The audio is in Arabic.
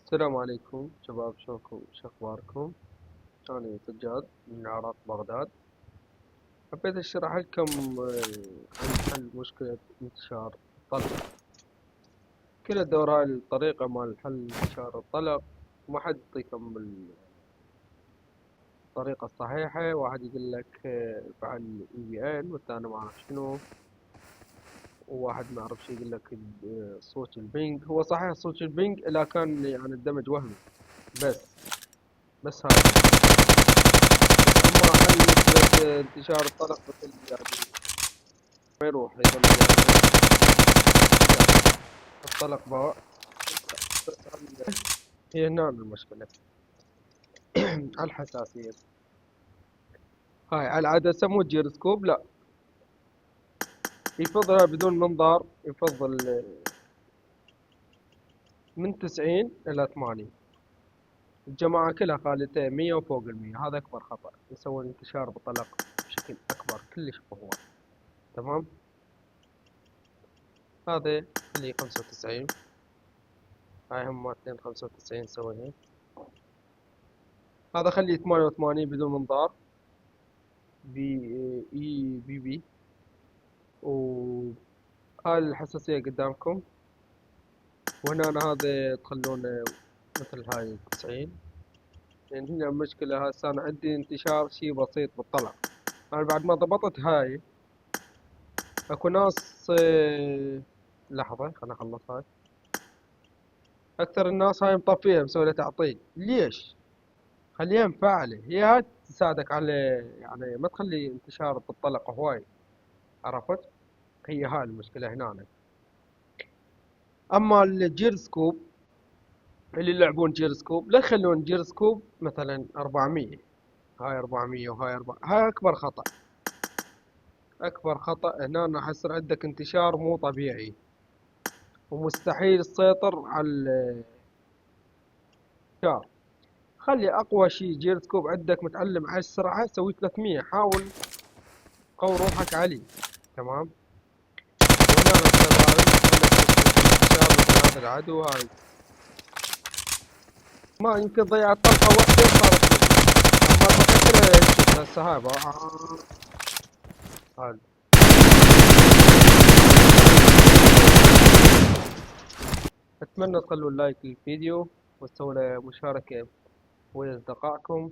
السلام عليكم شباب، شلونكم؟ شو اخباركم؟ أنا سجاد من العراق بغداد. حبيت اشرح لكم عن حل مشكلة انتشار الطلق. كل الدور هاي الطريقة مال حل انتشار الطلق، ما حد يعطيكم الطريقة الصحيحة. واحد يقول لك فعل EVN والثاني ما اعرف شنو، وواحد ما اعرف شو يقول لك صوت البنج. هو صحيح صوت البنج اذا كان يعني الدمج وهمي بس هذا. أما حل مشكلة انتشار الطلق مثل يعني ما يروح يظل يعني الطلق بقى. هي هنا المشكلة. الحساسية هاي على العدسة مو جيروسكوب، لا، يفضلها بدون منظار. يفضل من 90 إلى 80. الجماعة كلها خالتها 100 وفوق 100. هذا أكبر خطأ، يسوي انتشار بالطلق بشكل أكبر كلش بقوة. تمام. هذا خليه 95. هاي هم مالتين 95 سويها. هذا خليه 88 بدون منظار. بي وهاي الحساسية قدامكم. وهنا هذا تخلونه مثل هاي 90. لأن هنا المشكلة هسه أنا عندي انتشار شي بسيط بالطلع. أنا بعد ما ضبطت هاي أكو ناس لحظة خلنا أخلص هاي. أكثر الناس هاي مطفيها مسوي لها تعطيل. ليش؟ خليها مفعلة، هي هاي تساعدك على يعني ما تخلي انتشار بالطلق هواي. عرفت؟ هي هاي المشكلة هنا. أما الجيرسكوب اللي يلعبون جيرسكوب لا يخلون جيرسكوب مثلا 400. هاي 400 وهاي 400. هاي أكبر خطأ. أكبر خطأ هنا حيصير عندك انتشار مو طبيعي، ومستحيل تسيطر على الانتشار. خلي أقوى شي جيرسكوب عندك متعلم على السرعة، سوي 300. حاول قوي روحك عليه. تمام. وهنا مثلا انتشار مثل هذا العدو هاي ما يمكن ضيعت طلقة واحدة صارت كذي. أما البقية كلها شوف هسه هاي هاي. أتمنى تخلوا لايك للفيديو وتسووا له مشاركة ويا أصدقائكم.